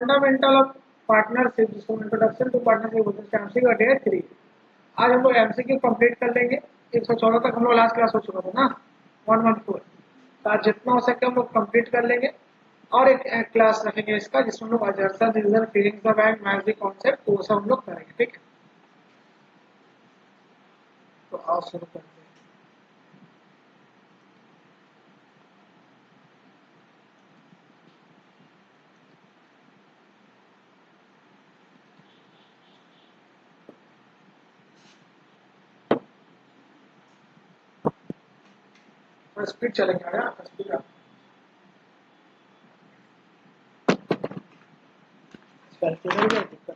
Fundamental of partnership, जिसको introduction to partnership बोलते हैं, एमसीक्यू डे 3। आज हम लोग एमसीक्यू कंप्लीट कर लेंगे। 114 तक हम लोग लास्ट क्लास हो चुका था ना, 114। तो आज जितना हो सके हम लोग कंप्लीट कर लेंगे और एक क्लास रखेंगे इसका, जिसमें हम लोग अजर्सन reason feelings of and magic concept वो सब हम लोग करेंगे। ठीक है, तो आओ शुरू करते हैं। स्पीड चलेंगे यार, स्पीड दिक्कत।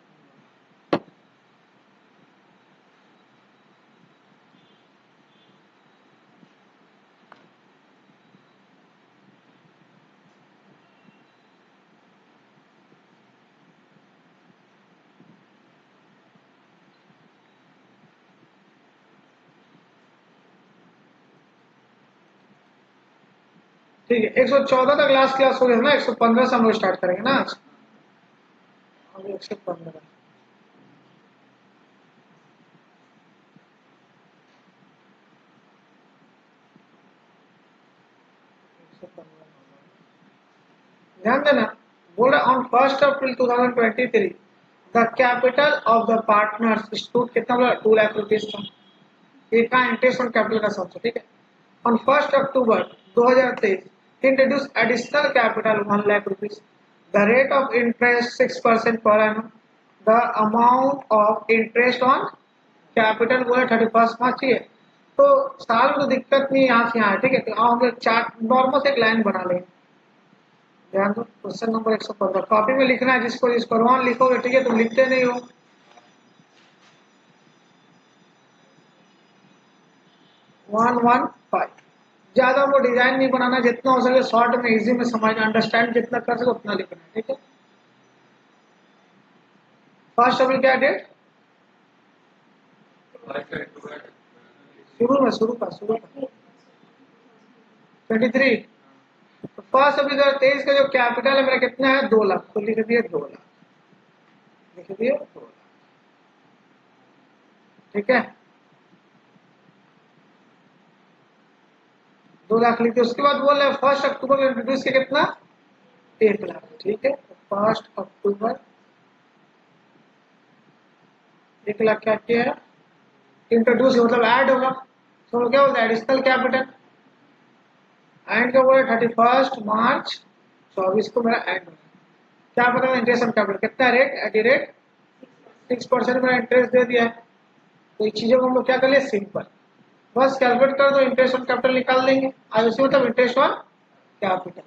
ठीक है, 114 तक लास्ट क्लास हो गया ना, 115 से हम लोग स्टार्ट करेंगे ना आज। 115 ध्यान देना। बोल रहा on 1 April 2023 the capital of the partners stood कितना बोला, 2 लाख रुपीज था। ये का इंटरेस्ट ऑन कैपिटल का सम था। ठीक है, on 1 October 2023 introduce additional capital 1 lakh rupees. The rate of interest 6% per annum. The amount of interest on capital बोला 31 मार्च। ठीक है, तो साल में तो दिक्कत नहीं, यहाँ से यहाँ है। ठीक है, तो हम लोग चार्ट नॉर्मल से एक लाइन बना लेंगे। ध्यान दो, क्वेश्चन नंबर 115 कॉपी में लिखना है, जिसको रोहन लिखोगे। ठीक है, तुम लिखते नहीं हो। One one five. ज्यादा वो डिजाइन नहीं बनाना, जितना हो सके शॉर्ट में इजी में समझ अंडरस्टैंड जितना कर सके उतना लिखना है। ठीक है, 1 अप्रैल क्या डेट, शुरू का 23। तो 1 अप्रैल 2023 का जो कैपिटल है मेरा कितना है, 2 लाख। तो लिख दिए 2 लाख, लिख दिए 2 लाख। ठीक है, 2 लाख लिख दिए। उसके बाद बोल रहे 1 अक्टूबर को इंट्रोड्यूस किया कितना, 1 लाख। ठीक है, तो 1 अक्टूबर 1 लाख क्या किया है, इंट्रोड्यूस मतलब ऐड होगा। तो क्या बोलते हैं, एडिशनल कैपिटल। एंड क्या बोले, 31 मार्च 24 को मेरा एंड होगा। क्या पता इंटरेस्ट ऑन कैपिटल कितना रेट, एट द रेट 6% मेरा इंटरेस्ट दे दिया है। तो ये चीजों को हम लोग क्या कर लिए, सिंपल बस कैलकुलेट कर दो, इंटरेस्ट ऑन कैपिटल निकाल देंगे। आज उसी मतलब इंटरेस्ट ऑन कैपिटल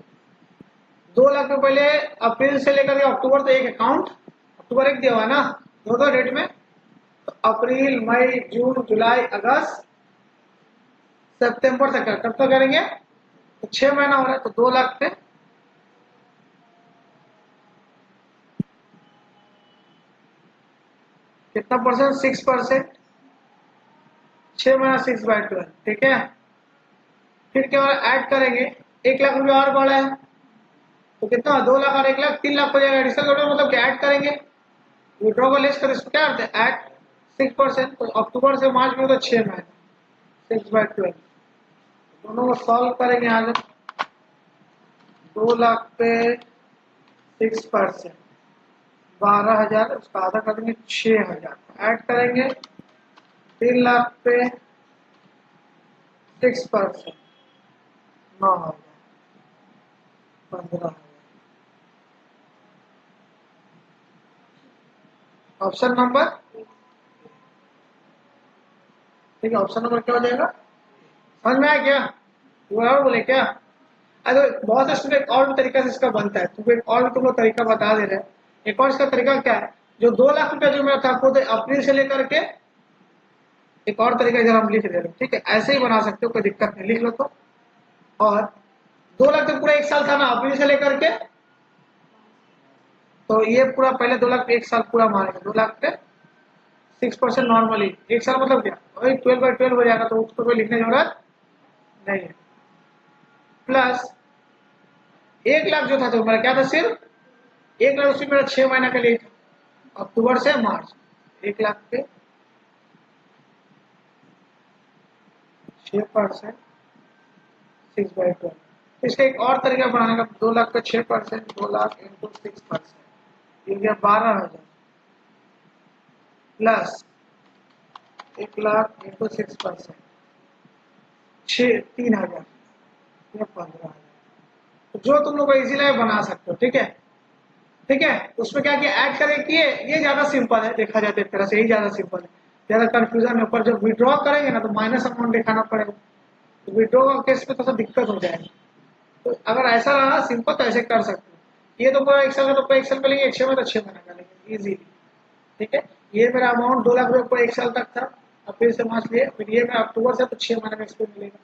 2 लाख में पहले अप्रैल से लेकर अक्टूबर तो एक अकाउंट, अक्टूबर एक दिया हुआ है ना, दो डेट में। तो अप्रैल मई जून जुलाई अगस्त सितंबर तक कब तक करेंगे, तो 6 महीना हो रहा है। तो 2 लाख पे कितना परसेंट, 6%। 6 महीना 6/12। ठीक है, फिर क्या ऐड करेंगे, 1 लाख रुपया और बढ़ा है। तो कितना, 2 लाख और 1 लाख, 3 लाख हो जाएगा। एडिशनल कैपिटल मतलब क्या ऐड करेंगे, विड्रॉ को लेस कर इसको क्या करते हैं, ऐड 6%। तो अक्टूबर से मार्च में तो 6 महीना 6/12। दोनों को सॉल्व करेंगे आगे। 2 लाख पे 6%, 12,000, उसका आधा कर देंगे 6,000। ऐड करेंगे 3 लाख पे 6%, 9,000, 15,000। ऑप्शन नंबर, ठीक है, ऑप्शन नंबर क्या हो जाएगा, समझ में आया क्या, और बोले क्या। अरे बहुत से स्टूडेंट और भी तरीका से इसका बनता है, तो एक और भी तुम लोग तरीका बता दे रहे हैं। एक और इसका तरीका क्या है, जो 2 लाख रुपया जो मेरा था खुद अप्रैल से लेकर के, एक और तरीका इधर हम लिख दे रहे हैं। ठीक है, ऐसे ही बना सकते हो, कोई दिक्कत नहीं, लिख लो तो। और 2 लाख तो पूरा एक साल था ना, अप्रैल से लेकर के, तो ये पूरा पहले 2 लाख पे एक साल पूरा मारेगा। 2 लाख पे 6% नॉर्मली एक साल मतलब क्या, वही 12/12 हो जाएगा। तो उसको कोई लिखने की जरूरत नहीं है। प्लस 1 लाख जो था तो मेरा क्या था, सिर्फ 1 लाख उसमें मेरा 6 महीने के लिए था, अक्टूबर से मार्च। 1 लाख पे 6%, 6/12। तो इसका एक और तरीका बनाने का, 2 लाख पे 6%, 2 लाख इंटू 6%, ये गया 12,000 प्लस 1 लाख इंटू 6%, 3,000, या 15,000। तो जो तुम लोग इजी लाइफ बना सकते हो, ठीक है। ठीक है, उसमें क्या किया, ऐड करें किए, ये ज्यादा सिंपल है, देखा जाए तो एक तरह से यही ज्यादा सिंपल है, ज्यादा कंफ्यूजन है। पर जब विड्रॉ करेंगे ना तो माइनस अमाउंट दिखाना पड़ेगा, तो विड्रॉ का केस में थोड़ा दिक्कत हो जाएगी। तो अगर ऐसा रहा सिंपल तो ऐसे कर सकते हो। ये तो पूरा एक्सेल का, तो पूरा एक्सेल पे लेंगे, 6 में तो 6 महीने का लेंगे इजीली। ठीक है, ये मेरा अमाउंट 2 लाख रुपये पूरे 1 साल तक था, अब फिर से मार्च लिए, फिर ये मेरा अक्टूबर से, तो 6 महीने में इसको मिलेगा।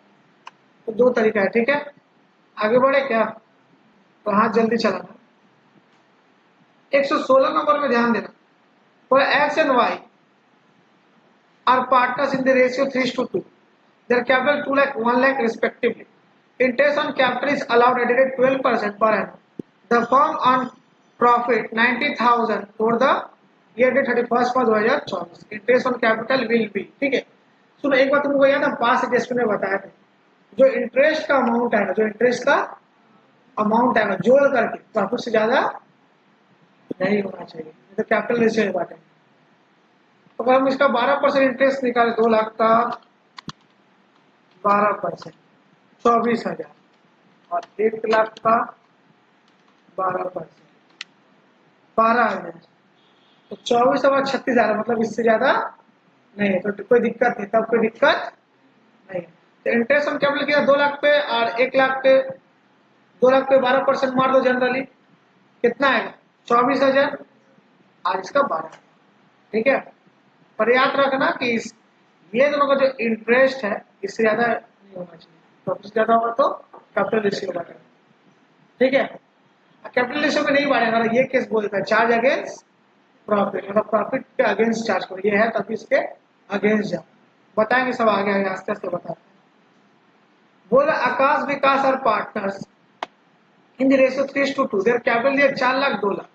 तो 2 तरीका है, ठीक है। आगे बढ़े क्या, तो हाथ जल्दी चलाना। 116 नंबर में ध्यान देना, for x and y are partners in the ratio 3:2. Their capital 2 lakh, 1 lakh respectively. Interest on capital is allowed at a rate 12% per annum. The firm on profit 90,000 for the year date 31st March 2024. Interest on capital will be, ठीक है। सुनो एक बात तुमको याद है, पास adjustment में बताया था, जो इंटरेस्ट का अमाउंट है ना, जो इंटरेस्ट का अमाउंट है ना, जोड़ करके प्रॉफिट से ज्यादा नहीं होना चाहिए, तो कैपिटल रेशियो की बात है। तो अगर हम इसका 12% इंटरेस्ट निकाले, 2 लाख का 12%, 24,000, और 1 लाख का 12%, 12,000, तो 24 और 36,000, मतलब इससे ज्यादा नहीं है, तो कोई दिक्कत नहीं, तब कोई दिक्कत नहीं। तो इंटरेस्ट हम कैपिटल किया 2 लाख पे, और 1 लाख पे, 2 लाख पे 12% मार दो जनरली, कितना आएगा 24,000, और इसका 12। ठीक है, पर याद रखना कि ये दोनों का जो इंटरेस्ट है इससे ज्यादा नहीं होना चाहिए, तो इससे ज्यादा होगा तो कैपिटल रेशियो बढ़ेगा। ठीक है, कैपिटल रेशियो में नहीं बढ़ेगा, ये केस बोलता है चार्ज अगेंस्ट प्रॉफिट, मतलब प्रॉफिट के अगेंस्ट चार्ज करो, ये है तभी इसके अगेंस्ट जाओ। बताएंगे सब आगे आगे आस्ते आस्ते बताते हैं। बोला आकाश विकास और partners in the ratio 3:2, their capital दिया 4 lakh 2 lakh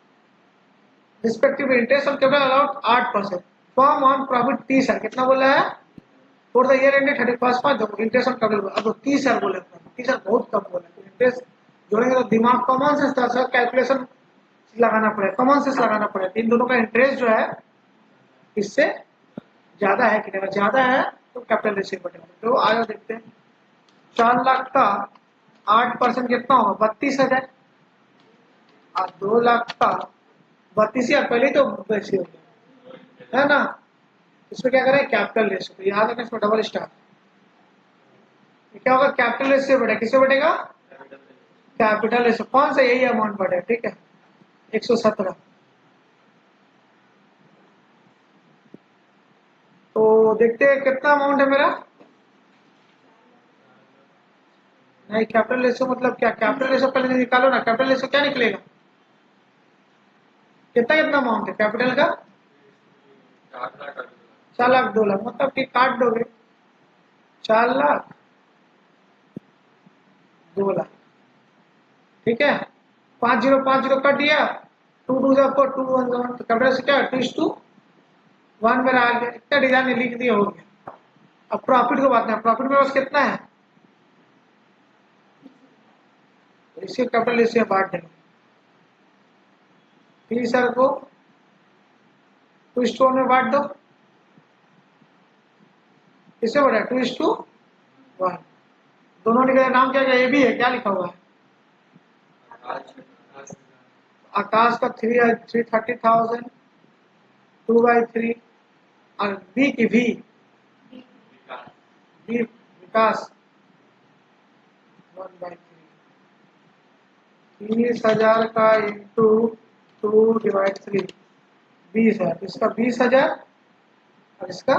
respective, interest on capital allowed 8%, form on profit 30,000, कितना बोला है for the year ended 31st मार्च, देखो इंटरेस्ट ऑन कैपिटल, अब 30,000 बोले, 30,000 बहुत कम बोला, इंटरेस्ट जोड़ेंगे तो दिमाग कॉमन सेंस था, कैलकुलेशन लगाना पड़ेगा, कॉमन सेंस लगाना पड़ेगा। इन दोनों का इंटरेस्ट जो है इससे ज्यादा है कि नहीं, ज्यादा है तो कैपिटल रेशियो बढ़ेगा। तो आगे देखते हैं, 4 लाख का 8% कितना होगा 32,000, और 2 लाख का 32,000, पहले तो रेशियो है ना, इसमें क्या करें कैपिटल रेशियो, तो याद रखना इसमें डबल स्टार, क्या होगा कैपिटल रेशियो बढ़ेगा, किससे बढ़ेगा कैपिटल रेशियो, कौन सा यही अमाउंट बढ़ेगा, ठीक है 117। तो देखते हैं कितना अमाउंट है मेरा, नहीं कैपिटल रेशियो मतलब क्या, कैपिटल रेशियो पहले निकालो ना, कैपिटल रेशियो क्या निकलेगा, कितना कितना अमाउंट है कैपिटल का 4 लाख 2 लाख, मतलब कि काट दोगे 4 लाख 2 लाख, ठीक है 5050 कट दिया, 2 2 4 2 1 1, तो कैपिटल से क्या 2:1 मेरा आ गया, इतना डिजाइन लिख दिया हो गया। अब प्रॉफिट को बात है, प्रॉफिट मेरे पास कितना है, इसी कैपिटल इससे बांट देंगे, 30,000 को 2:1 में बांट दो, किससे बढ़ा 2:1, दोनों निकले, नाम क्या क्या ये भी है, क्या लिखा हुआ है आकाश का 330,000 2/3, और बी की भी विकास 1/3, 30,000 का इंटू 2/3 20,000, इसका 20,000 और इसका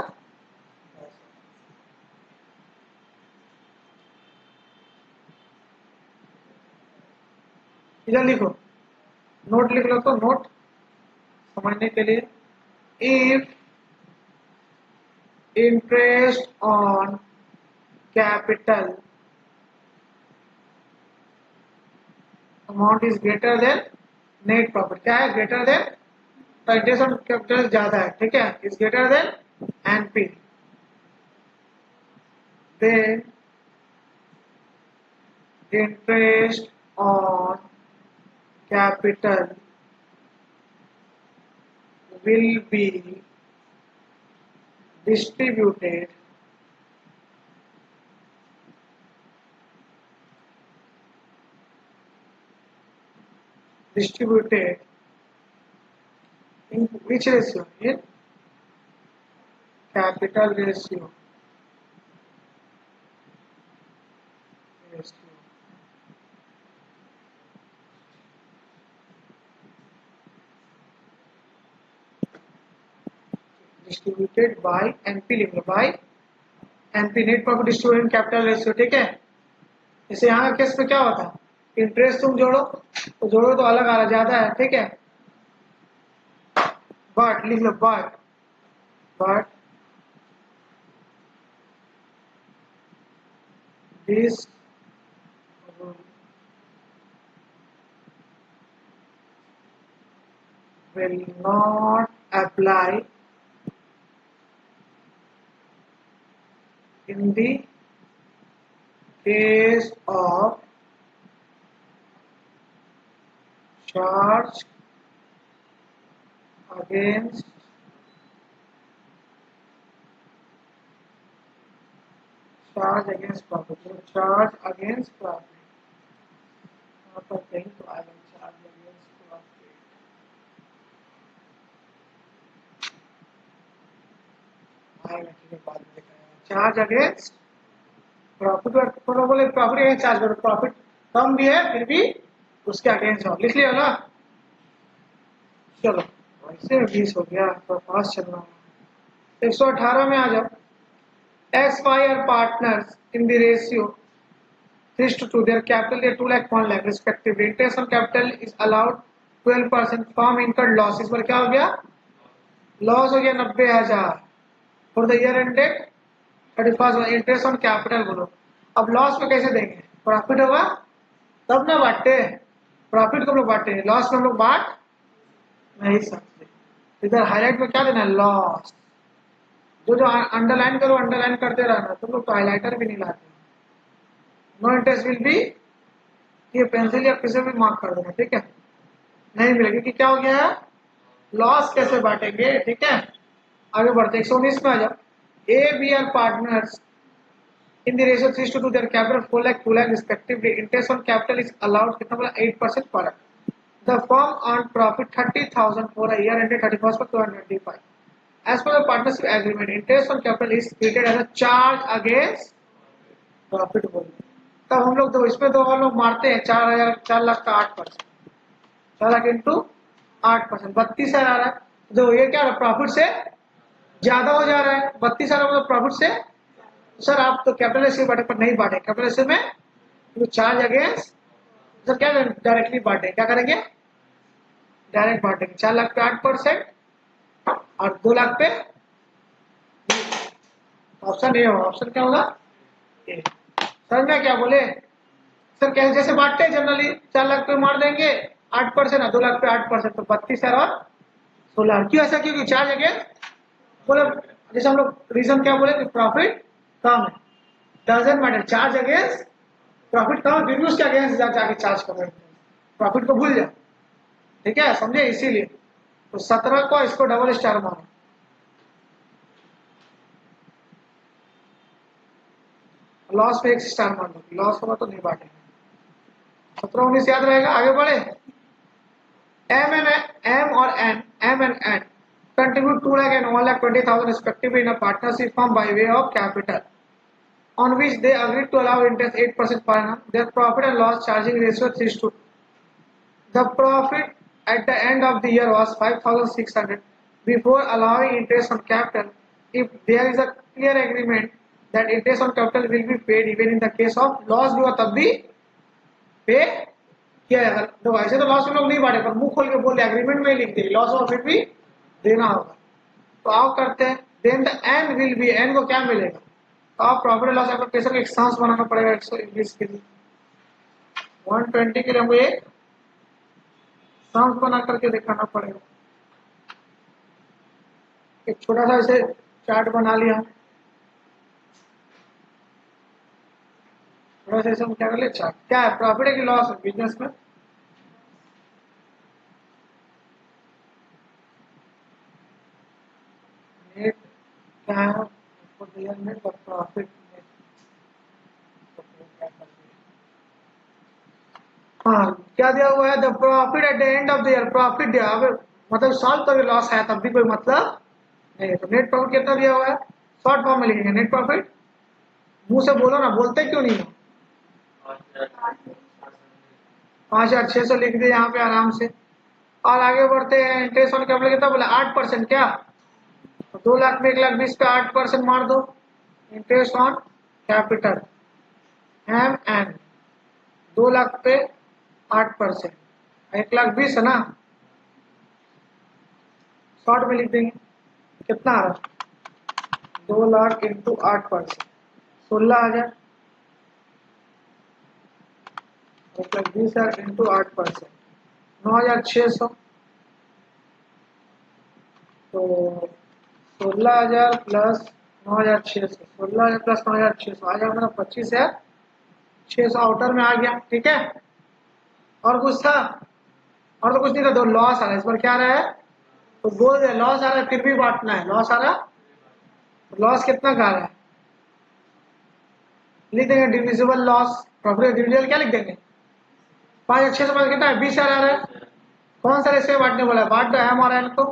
इधर लिखो, नोट लिख लो, तो नोट समझने के लिए, if interest on capital amount is greater than net profit क्या है, ग्रेटर देन, तो इंटरेस्ट ऑन कैपिटल ज्यादा है, ठीक है, is greater than NP, then interest on capital will be distributed in which ratio? In capital ratio. Distributed by NP, लिख लो by NP, net profit distributed capital ratio, ठीक है। जैसे यहाँ केस में क्या होता है, इंटरेस्ट तुम जोड़ो तो अलग आ रहा ज्यादा है, ठीक है, बट लिख लो but this will not apply in the case of charge against profit, so charge against profit, यहाँ पर कहीं तो आएगा charge against profit, आएगा, ठीक है, बाद में दिखाएगा चार्ज अगेंस्ट प्रॉफिट, और बोले प्रॉफिट अगेंस्ट चार्ज करो, प्रॉफिट कम भी है फिर भी उसके अगेंस्ट हो, लिख लिया ना। चलो वैसे 20 हो गया, तो पास चलना है। 118 में आ जाओ, X Y are partners in the ratio 3:2, their capital is 2 lakh 1 lakh respectively, interest on capital is allowed 12%, firm incurred loss, इस पर क्या हो गया, लॉस हो गया 90,000 for the year ended 31, interest on capital बोलो। अब लॉस में कैसे देंगे, प्रॉफिट होगा तब ना बांटते, प्रॉफिट को हम लोग बांटे, लॉस में हम लोग बांट नहीं सकते, इधर हाईलाइट में क्या देना है, लॉस, जो अंडरलाइन करो अंडरलाइन करते रहना, तुम लोग तो हाईलाइटर भी नहीं लाते, नो इंटरेस्ट विल बी, ये पेंसिल या किसी भी मार्क कर देना, ठीक है, नहीं मिलेगी कि क्या हो गया है, लॉस कैसे बांटेंगे, ठीक है। आगे बढ़ते 119 में आ जाओ, A B are partners in the ratio 3:2, their capital 4 lakh 2 lakh respectively, interest on capital is allowed कितना बोला, 8% per annum, the firm earn profit 30,000 for a year ended 31 पर 225, as per the partnership agreement interest on capital is treated as a charge against profit बोलते, तब हम लोग इसमें तो हम लोग मारते हैं 4 लाख का 8%, 4 लाख इंटू 8%, 32,000 आ रहा है, जो ये क्या प्रॉफिट से ज्यादा हो जा रहा है, 32,000 मतलब प्रॉफिट से, सर आप तो कैपिटल रेशियो बांटे पर नहीं बांटे, कैपिटल रेशियो में तो चार्ज अगेंस्ट, सर क्या डायरेक्टली बांटे, क्या करेंगे डायरेक्ट बांटेंगे, 4 लाख पे 8% और 2 लाख पे, ऑप्शन ए होगा, ऑप्शन क्या होगा ए। सर मैं क्या बोले, सर कैसे जैसे बांटते हैं जनरली 4 लाख पे मार देंगे 8% और 2 लाख पे 8%, तो 32,000 और 16, क्यों ऐसा, क्योंकि चार्ज अगेंस्ट बोले, जैसे हम लोग रीजन क्या बोले, प्रॉफिट कम है, doesn't matter, charge against profit कम है, फिर भी उसके अगेंस्ट जाके चार्ज कर रहे हैं, प्रॉफिट को भूल जाओ, ठीक है, समझे, इसीलिए तो 17 को इसको डबल स्टार मारो, लॉस पे 1 स्टार मान लो, लॉस होगा तो नहीं बांटेंगे, 17-19 याद रहेगा। आगे बढ़े, एम और N contribute 2 lakh and 1,20,000 respectively in a partnership firm by way of capital, on which they agreed to allow interest 8% per annum. Their profit and loss charging ratio 3:2. The profit at the end of the year was 5,600 before allowing interest on capital. If there is a clear agreement that interest on capital will be paid even in the case of loss, भी तब भी पे किया जाएगा। तो ऐसे तो loss में लोग नहीं बांटे, पर मुंह खोल के बोले एग्रीमेंट में लिख दे लॉस और फिर भी देना होगा, तो आओ करते हैं, then the N will be, N को क्या मिलेगा, तो आप प्रॉफिट लॉस एप्लीकेशन का एक सांस बनाना पड़ेगा 120 के लिए, 120 के लिए हमको एक सम्स बना करके दिखाना पड़ेगा। एक छोटा सा ऐसे चार्ट बना लिया, थोड़ा सा ऐसे हम क्या कर ले चार्ट, क्या है प्रॉफिट है कि लॉस है बिजनेस में? नेट क्या है, नेट प्रॉफिट। हाँ क्या दिया हुआ है, the profit eight the end of the year, profit दिया, अब मतलब साल का भी लॉस है तब भी कोई मतलब नहीं है। तो नेट प्रॉफिट कितना दिया हुआ है, शॉर्ट फॉर्म में लिखेंगे नेट प्रॉफिट। मुंह से बोलो ना, बोलते क्यों नहीं हो? 5,600 लिख दिए यहाँ पे आराम से। और आगे बढ़ते हैं, इंटरेस्ट ऑन कैपिटल कितना बोला, 8%। क्या तो 2 लाख में 1,20,000 पे 8% मार दो, interest on capital M N 2 lakh पे 8%, 1,20,000 है ना, शॉर्ट में लिख देंगे कितना आ रहा, 2 लाख इंटू 8%, 16,000, 1,20,000 इंटू 8%, 9,600। तो 16,000 प्लस 9,600, 16,000 प्लस 9,600 आ जाएगा मेरा 25,600 आउटर में आ गया। ठीक है, और कुछ था? और तो कुछ नहीं था, दो लॉस आ रहा है, इस बार क्या आ रहा है, तो बोल दे लॉस आ रहा है फिर भी बांटना है, लॉस आ रहा है, तो लॉस कितना का आ रहा है, लिख देंगे डिविजिबल लॉस, प्रॉफिट डिविजिबल क्या लिख देंगे, 5,600 में कितना है, 20,000 आ रहा है। कौन सा रेशियो बांटने बोला है, बांट दो एम और एन को।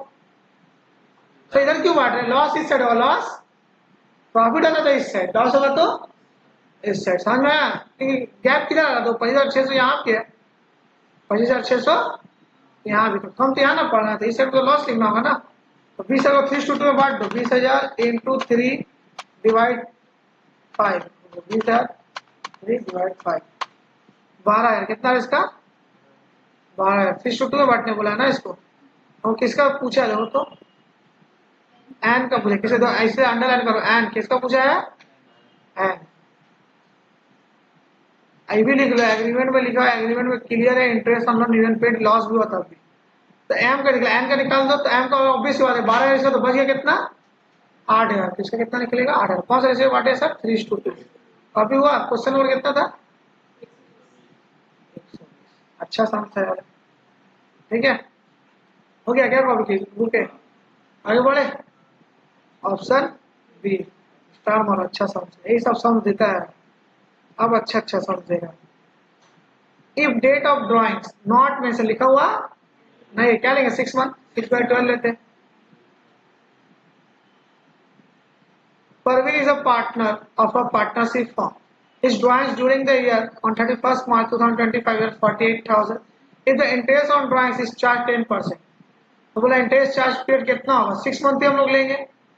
तो इधर क्यों बांट रहे, लॉस इस साइड होगा, लॉस प्रॉफिट होगा तो इस साइड, लॉस होगा तो इस साइड, समझ में आया? गैप किधर आ रहा, तो 25,600 यहाँ पे है, 25,600 यहाँ भी, तो कम तो यहाँ ना पढ़ना है, तो इस साइड तो लॉस लिखना होगा ना। तो 20,000 को 3:2 में बांट दो, 20,000 इंटू 3 डिवाइड 5, 20,000 3 डिवाइड 5, 12,000 कितना है इसका, 12,000 3:2 में बांटने बोला है ना इसको। और किसका पूछा है देखो तो, एन का पूछा, किसे तो ऐसे अंडरलाइन करो, एन किसका पूछा है, एन। आई भी लिख लो, एग्रीमेंट में लिखा है, एग्रीमेंट में क्लियर है, interest on loan even paid, loss भी होता है। तो एम का निकला, एन का निकाल दो, तो एम का ऑब्वियस बात है 12,000 इसका, तो बच गया कितना, 8,000, तो इसका कितना निकलेगा 8,000। कौन सा रेशियो बांटे सर, 3:2। कॉपी हुआ, क्वेश्चन नंबर कितना था, 120। अच्छा समझ है, ठीक है, हो गया क्या कॉपी की बुक है, आगे बढ़े, ऑप्शन बी स्टार मारो, अच्छा समझ, यही सब समझ देता है, अब अच्छा अच्छा समझेगा। If date of drawing not में से लिखा हुआ नहीं, क्या लेंगे 6 मंथ, 6/12 लेते हैं। Parveen is a partner of a partnership firm. His drawings during the year on 31st March 2025 were 48,000. If the interest on drawings is charged 10%, तो बोला इंटरेस्ट चार्ज पीरियड कितना होगा, 6 मंथ ही हम लोग लेंगे।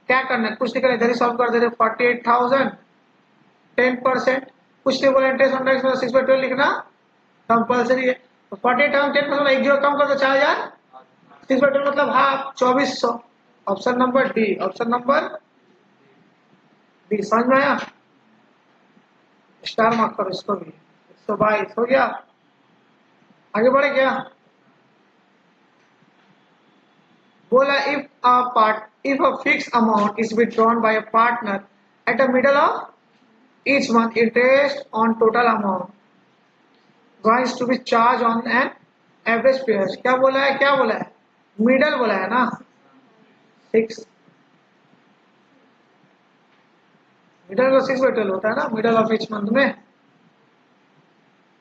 क्या करना है, कुछ नहीं करना, इधर ही सॉल्व कर दे रहे, 48,000 10%, कुछ नहीं बोला, इंटरेस्ट ऑन ड्रॉइंग्स मतलब 6/12 लिखना कंपल्सरी है। तो 48,000 10% एक जीरो कम कर दो 4,000, 6/12 मतलब half 2,400। Option number D, option number D, समझ में आया? स्टार मार्क करो इसको भी, 122 हो गया, आगे बढ़े क्या, बोला if a fix amount is withdrawn by a partner at the middle of each month, interest on total amount going to be charge on an average period, क्या बोला है, क्या बोला है, मिडल बोला है ना, 6, मिडल को 6/12 होता है ना, मिडल ऑफ ईच मंथ में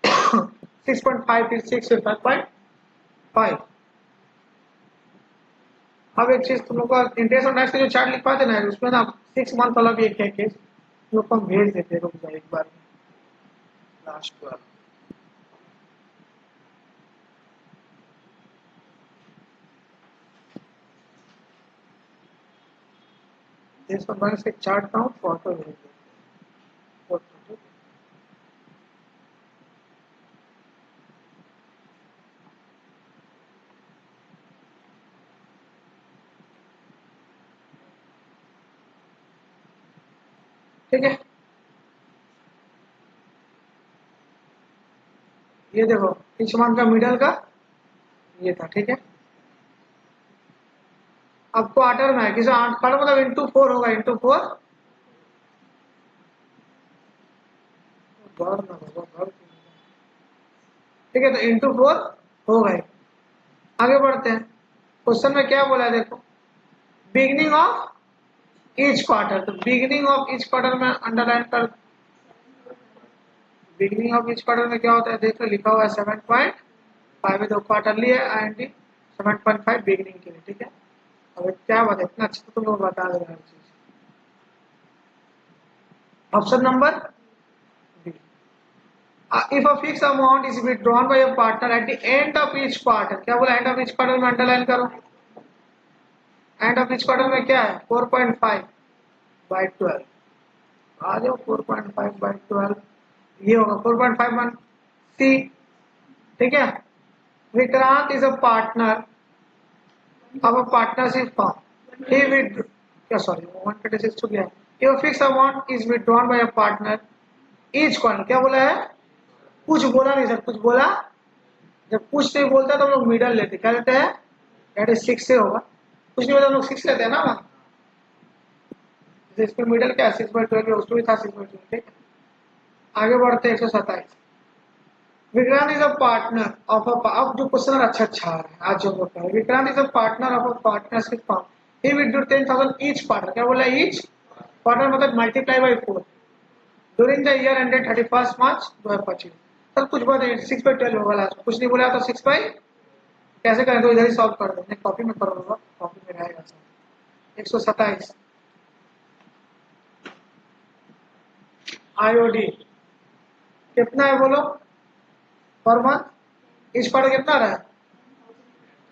6.5 फिर 6 फिर 5.5। अब एक चीज तुम लोग को इंटरेस्ट ऑन टैक्स के जो चार्ट लिखवाते ना, उसमें ना 6 मंथ वाला भी एक है केस, लोग को हम भेज देते, रुक जाए एक बार लास्ट बार, इंटरेस्ट ऑन टैक्स के चार्ट का फोटो भेज देते, फोटो ठीक है। ये देखो इच मंथ का मिडल का ये था, ठीक है। अब क्वार्टर में है, किसी 8 क्वार्टर मतलब इंटू 4 होगा, इंटू 4 ठीक है, तो इंटू 4 हो गए। आगे बढ़ते हैं, क्वेश्चन में क्या बोला है देखो, बिगनिंग ऑफ ईच क्वार्टर, तो बिगनिंग ऑफ ईच क्वार्टर में अंडरलाइन कर, बिगनिंग ऑफ ईच क्वार्टर में क्या होता है देखो, लिखा हुआ है 7.5 दो क्वार्टरली है एंड 7.5 बिगनिंग के लिए, ठीक है। अब क्या बात है, इतना अच्छा तो तुम लोग बता दे रहे हर चीज। Option number B, if a fix amount is withdrawn by a partner at the end of each quarter, क्या बोला, एंड ऑफ ईच क्वार्टर में अंडरलाइन करो। एंड ऑफ ईच क्वार्टर में क्या है 4.5/12, आ जाओ 4.5/12, ये होगा 4.51 सी, ठीक है। Vikrant is a partner of a partnership firm, he with, क्या सॉरी 126 हो गया। If a fix amount is withdrawn by a partner each quarter, क्या बोला है, कुछ बोला नहीं सर, कुछ बोला, जब कुछ नहीं बोलता तो हम लोग मिडल लेते, क्या लेते हैं, दैट इज 6 से होगा, कुछ नहीं बोलता हम लोग 6 लेते हैं ना वहाँ, इसमें मिडल क्या 6/12, उसमें भी था 6/12, ठीक है। आगे बढ़ते हैं 127, Vikrant is a partner of अ, अब जो क्वेश्चन अच्छा आ रहा है आज जो होता है, Vikrant is a partner of a partnership firm, he will do 10,000 each partner, क्या बोला, ईच पार्टनर मतलब multiply by 4 during the year ended 31 March 2025, sir कुछ बात 6/12 होगा लास्ट, कुछ नहीं बोला तो 6 बाई, कैसे करें, तो इधर ही सॉल्व कर देंगे, कॉपी में करूंगा, कॉपी में रहेगा सर। 127 आईओडी कितना है बोलो पर मंथ, इस क्वार्टर कितना रहा है,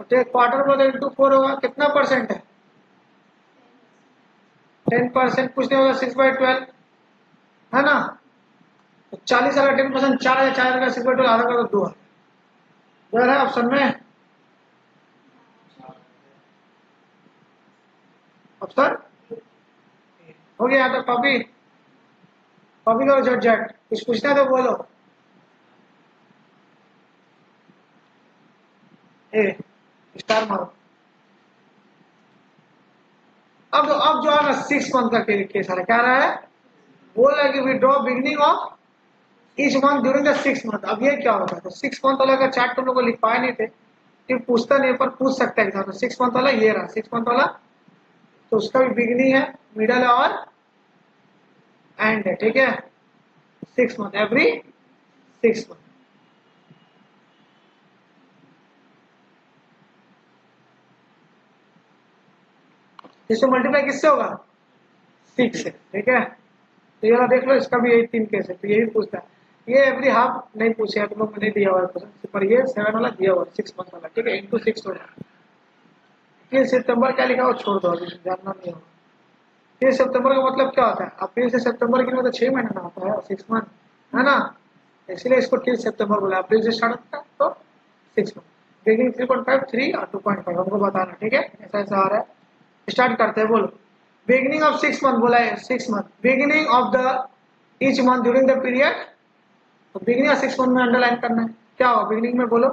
तो क्वार्टर बोले इंटू 4 होगा, कितना परसेंट है 10%, कुछ नहीं होगा 6/12 है ना, तो 40 वाला 10%, 4,000, 4,000 का 6/12 आधा कर दो 2 है ऑप्शन में, ऑप्शन हो गया। तो कॉपी कॉपी करो झट झट, कुछ पूछना है तो बोलो। ए स्टार मारो। अब जो है ना 6 मंथ का केस आ रहा है, क्या रहा है, बोल रहा है कि withdraw beginning of each month during the 6 month. अब ये क्या होता है, तो 6 मंथ वाला का चार्ट तुम लोग को लिखवाए नहीं थे, कि पूछता नहीं पर पूछ सकता है, तो 6 मंथ वाला ये रहा 6 मंथ वाला, तो उसका भी बिगनिंग है, मिडल है और एंड है, ठीक है। 6 मंथ, एवरी 6 मंथ, इसको मल्टीप्लाई किससे होगा 6 से, ठीक है। तो ये वाला देख लो, इसका भी यही 3 केस है, तो यही पूछता है। ये एवरी हाफ नहीं पूछे है, तुम लोग नहीं दिया हुआ है क्वेश्चन, पर ये 7 वाला दिया हुआ है 6 मंथ वाला, ठीक है, इंटू 6 होगा। 3 सितंबर क्या लिखा हो छोड़ दो, अभी जानना नहीं होगा। 3 सितंबर का मतलब क्या होता है, अप्रैल से सितंबर के मतलब 6 महीने का होता है, 6 मंथ है ना, इसलिए इसको 3 सितंबर बोला, अप्रैल से स्टार्ट होता है तो 6 मंथ, बिगिनिंग 3.5, 3 और 2.5 हमको बताना, ठीक है, ऐसा ऐसा आ रहा है। स्टार्ट करते हैं, बोलो बिगिनिंग ऑफ 6 मंथ, बोला है 6 month, beginning of the each month during the period, तो बिगिनिंग ऑफ 6 मंथ में अंडरलाइन करना है, क्या होगा बिगिनिंग में बोलो,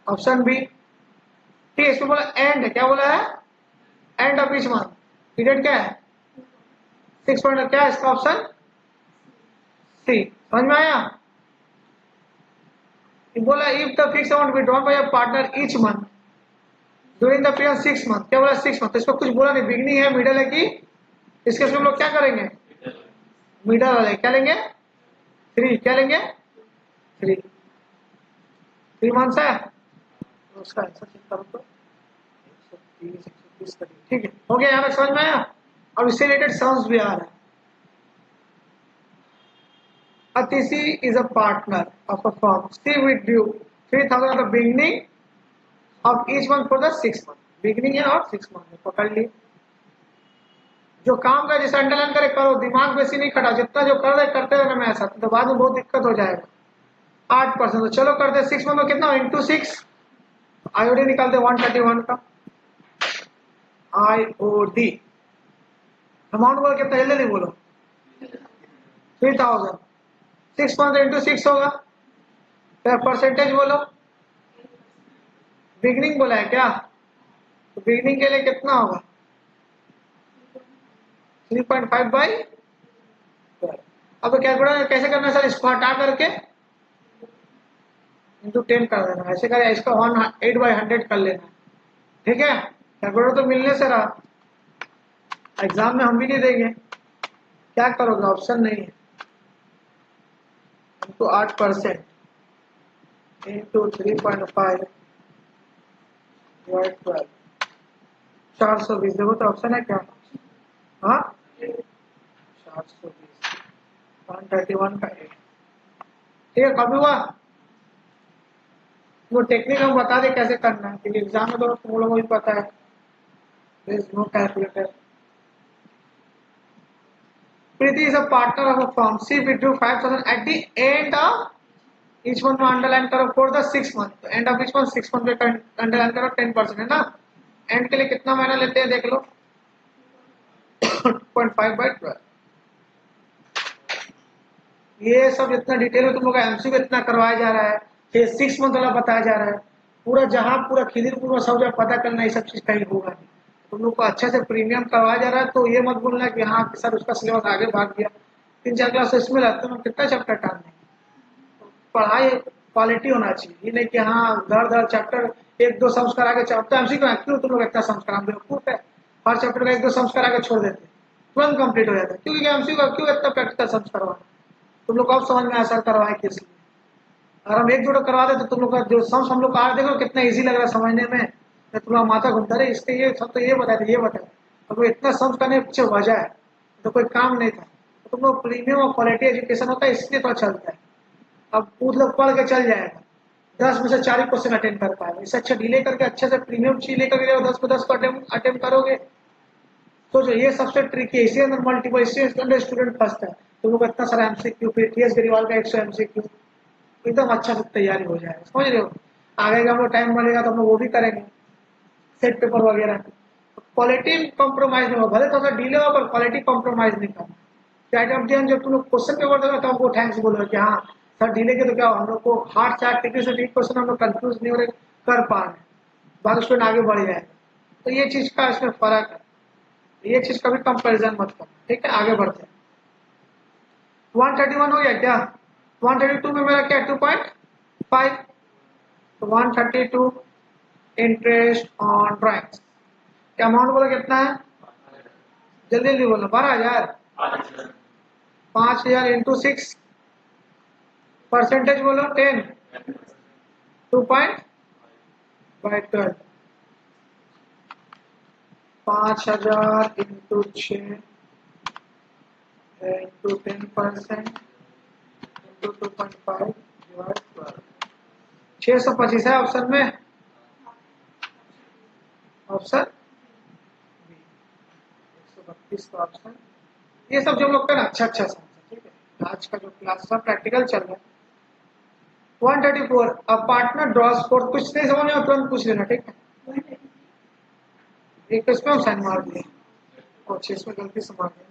ऑप्शन बी, ठीक है। इसमें बोला एंड है, क्या बोला है, and of each month, period क्या है 6 पॉइंट, क्या है इसका ऑप्शन सी, समझ में आया। बोला if the fix amount withdrawn bye a partner each month during the period 6 month, क्या बोला 6 मंथ, तो इसको कुछ बोला नहीं, बिगनिंग है, मिडल है कि, इसके हम लोग क्या करेंगे, मिडल वाले क्या लेंगे 3, क्या लेंगे 3 मंथ्स है, तो उसका आंसर चेक करो तो 130, 120 का, ठीक है, हो गया, यहाँ तक समझ में आया। अब इससे रिलेटेड सम्स भी आ रहा है। Atishi is a partner of a firm. She withdrew 3,000 at the beginning of each month for the 6 month. Beginning है और 6 month में पकड़ ली। जो काम का जैसे अंडरलाइन करे करो, दिमाग बेसी नहीं खटा, जितना जो कर रहे करते हो ना मैं ऐसा, तो बाद में बहुत दिक्कत हो जाएगा। 8%, तो चलो करते 6 मंथ में कितना इंटू 6, आईओडी निकालते 131 का, आईओडी अमाउंट बोलो कितना, जल्दी नहीं बोलो 3,000, 6 मंथ इंटू 6 होगा, फिर परसेंटेज बोलो बिगनिंग बोला है क्या? तो बिगनिंग के लिए कितना होगा? 3.5 बाई 12। अब तो कैलकुलेटर कैसे करना है सर? इसको हटा करके इंटू 10 कर देना, ऐसे करें इसका 8/100 कर लेना, ठीक है। कैलकुलेटर तो मिलने से रहा, एग्जाम में हम भी नहीं देंगे। क्या करोगे? ऑप्शन नहीं है। Into 8% into 3.5 divide 12, 420। देखो तो ऑप्शन है क्या? हाँ, 420, 131 का 8। ठीक है, कभी हुआ वो टेक्निक हम बता दें कैसे करना है, क्योंकि एग्जाम में तो तुम लोगों को भी पता है। No calculator. Preeti is a partner of a firm, C withdrew 5,000 at the end of each month में अंडरलाइन करो for the 6 month, end of each month 6 month पे अंडरलाइन करो 10% है ना। एंड के लिए कितना महीना लेते हैं देख लो, 0.5/12। ये सब इतना डिटेल में तुम लोग का एमसीक्यू इतना करवाया जा रहा है, फिर 6 मंथ वाला बताया जा रहा है, पूरा जहां पूरा खिदिरपुर में सब जगह पता करना, ये सब चीज कहीं होगा नहीं। तुम लोग को अच्छे से प्रीमियम करवाया जा रहा है, तो ये मत बोलना कि हाँ सर उसका सिलेबस आगे भाग गया। 3-4 क्लास इसमें लगता है, कितना चैप्टर टालने। पढ़ाई क्वालिटी होना चाहिए, ये नहीं कि हाँ धर धर चैप्टर 1-2 संस्कार आगे चैप्टर एमसीक्यू क्यों तुम लोग इतना संस्कार बेवकूफ है। हर चैप्टर का 1-2 संस्कार आगे छोड़ देते, तुरंत कंप्लीट हो जाता है, क्योंकि एमसीक्यू का क्यों इतना प्रैक्टिकल संस्कार हुआ? तुम लोग को अब समझ में आया सर करवाए किस लिए। अगर हम एक जोड़ा करवा दे तो तुम लोग का जो सम हम लोग का देखो कितना इजी लग रहा है समझने में, तुम लोग माथा घूमता रहे इसके ये सब तो ये बताए ये बताए, अब इतना समझ करने पीछे वजह है, तो कोई काम नहीं था। तो तुम लोग प्रीमियम और क्वालिटी एजुकेशन होता है इसलिए तो चलता है। अब खुद लोग पढ़ के चल जाएगा, 10 में से 4 ही क्वेश्चन अटेंड कर पाएगा, इससे अच्छा डिले करके अच्छे से प्रीमियम चीज लेकर 10 में 10 को अटेम्प्ट करोगे। सोचो ये सबसे ट्रिकी है, इसी अंदर मल्टीपल, इसी अंदर स्टूडेंट फंसता है। तुम लोग इतना सारा एमसीक्यू, फिर टीएस गरीवाल का 100 एमसीक्यू, एकदम अच्छा से तैयारी हो जाएगा, समझ रहे हो। आगे का हम लोग टाइम मिलेगा तो हम लोग वो भी करेंगे, सेट पेपर वगैरह। क्वालिटी कॉम्प्रोमाइज नहीं होगा, भले थोड़ा डिले हो पर क्वालिटी कॉम्प्रोमाइज नहीं करना। जब तुम लोग क्वेश्चन पेपर देगा तो हमको थैंक्स बोलो कि हाँ सर डिले के तो क्या हम लोग को हार्ड चार्ट टिकट से ठीक क्वेश्चन हम लोग कंफ्यूज नहीं हो रहे, कर पा रहे, बाकी स्टूडेंट आगे बढ़ जाएगा। तो ये चीज का इसमें फर्क है, ये चीज का भी कंपेरिजन मत करना, ठीक है। आगे बढ़ते हैं। 131 हो गया क्या? 132 में मेरा क्या 2.5, तो 132 इंटरेस्ट ऑन ड्राइंग्स। क्या अमाउंट बोला कितना है? जल्दी जल्दी बोलना। 12,000, 5,000 इंटू 6, परसेंटेज बोलो 10, 2.12, 5,000 इंटू 6 इंटू 10% इंटू 2.5 डिवाइड 12, 625 है ऑप्शन में, ऑप्शन 132 का ऑप्शन। ये सब जो लोग का अच्छा अच्छा समझे, ठीक है। आज का जो क्लास था प्रैक्टिकल चल रहा है। 134 अ पार्टनर ड्रॉस फॉर, कुछ नहीं समझ में तुरंत पूछ लेना, ठीक है। एक इसमें हम साइन मार दिए और 6 में गलती से मार दिया,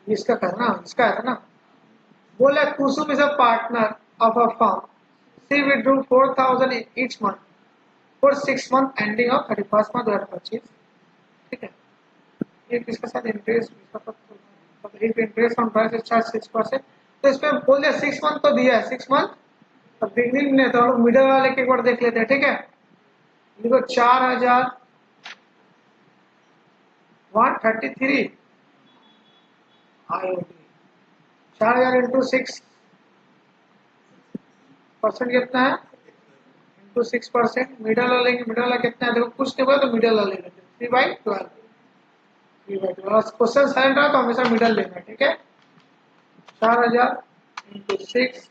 इसका करना, इसका है ना। बोला Kusum is a partner of a firm, C withdrew 4,000 each month for 6 month ending of 31 March 2025, ठीक है। ये किसके साथ interest, interest on price charge 6%, तो इसमें बोल दिया 6 मंथ तो दिया है, 6 मंथ। अब बिगनिंग में तो हम लोग मिडल वाले के एक बार देख लेते हैं, ठीक है। देखो 4,133 आईओटी, 4,000 इंटू 6% कितना है, इंटू 6%। मिडल वाला लेंगे, मिडल वाला कितना है देखो, कुछ नहीं बोला तो मिडल वाला ले लेते 3/12, 3/12। क्वेश्चन साइलेंट रहा तो हमेशा मिडल लेना है, ठीक है। 4,000 इंटू 6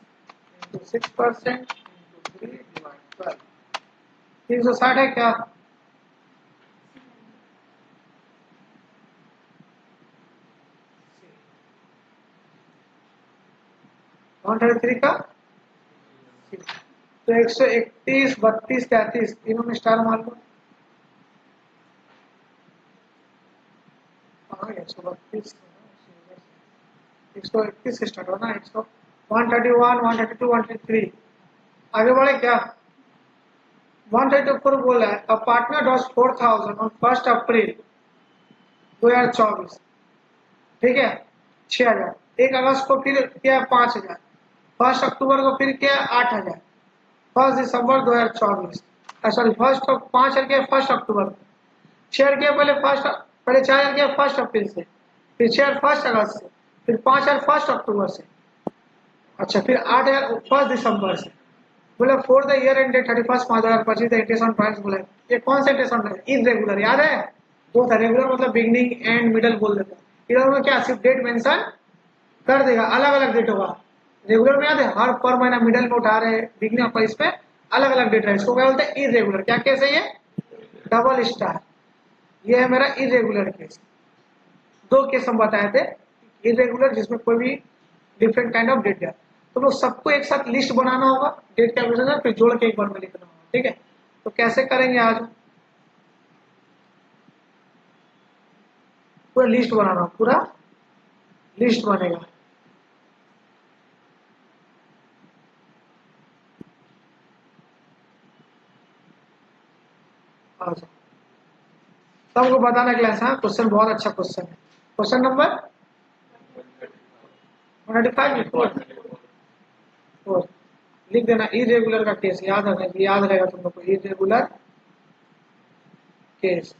इंटू 6% इंटू 3/12, 360 है क्या? 133 का, तो 131, 32, 33 तीनों में स्टार मार लो। 132, 131 से स्टार्ट होना, 131, 132, 133। आगे बढ़े क्या? 134 बोला है अ पार्टनर डॉज 4000 ऑन 1 अप्रैल 2024, ठीक है 6000, 1 अगस्त को फिर किया 5000, 1 अक्टूबर को फिर किया 8000, 1 दिसंबर 2024, सॉरी 5 किया 1 अक्टूबर को, 6 किया पहले 4 किया 1 अप्रैल से, फिर 6 1 अगस्त से, फिर 5 1 अक्टूबर से, अच्छा फिर 8000 1 दिसंबर से, बोला for the year ended 31 March 2025 the interest on price बोला ये कौन सा इंटरेस्ट ऑन इरेगुलर याद है वो था रेगुलर मतलब बिगनिंग एंड मिडल बोल देता है इधर में क्या सिर्फ डेट मेंशन कर देगा अलग अलग डेट होगा रेगुलर में याद है हर पर महीना मिडल में उठा रहे बिगनिंग पर इस पे अलग अलग डेट है इसको क्या बोलते हैं इरेगुलर क्या केस है ये डबल स्टार ये है मेरा इरेगुलर केस 2 केस हम बताए थे इरेगुलर जिसमें कोई भी डिफरेंट काइंड ऑफ डेट है तो लोग सबको एक साथ लिस्ट बनाना होगा डेट कैलकुलेशन है फिर जोड़ के एक बार में लिखना होगा ठीक है तो कैसे करेंगे आज पूरा लिस्ट बनाना पूरा लिस्ट बनेगा अच्छा सबको बताना क्लास हाँ क्वेश्चन बहुत अच्छा क्वेश्चन है क्वेश्चन नंबर 195 लिख देना इरेगुलर का केस याद रहेगा तुम लोग को इरेगुलर केस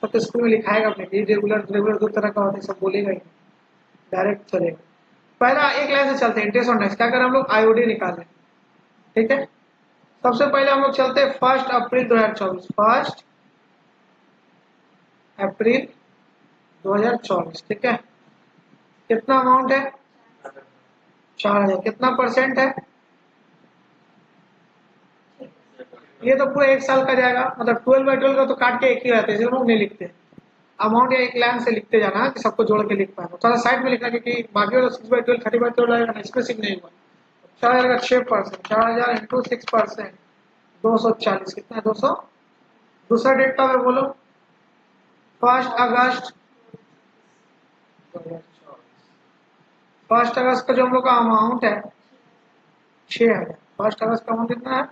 तो स्कूल में लिखाएगा अपने इरेगुलर रेगुलर 2 तरह का होता है सब बोलेगा ही डायरेक्ट चलेगा पहला एक लाइन से चलते हैं इंटरेस्ट ऑन टैक्स क्या करें हम लोग आईओडी निकालें ठीक है सबसे पहले हम लोग चलते हैं 1 अप्रैल 2024 1 अप्रैल 2024 ठीक है कितना अमाउंट है 4000 कितना परसेंट है ये तो पूरा 1 साल का जाएगा मतलब 12/12 का तो काट के एक ही रहता है इसलिए लोग नहीं लिखते अमाउंट एक लाइन से लिखते जाना कि सबको जोड़ के लिख पाए थोड़ा साइड में लिखना क्योंकि बाकी वाला 6/12 30/12 लगेगा ना इसमें सिर्फ नहीं हुआ 4000 का 6% 4000 इंटू 6% 240 कितना है 200 दूसरा डेट का अगर बोलो 1 अगस्त 1 अगस्त का जो हम लोग का अमाउंट है 6000 1 अगस्त का अमाउंट कितना है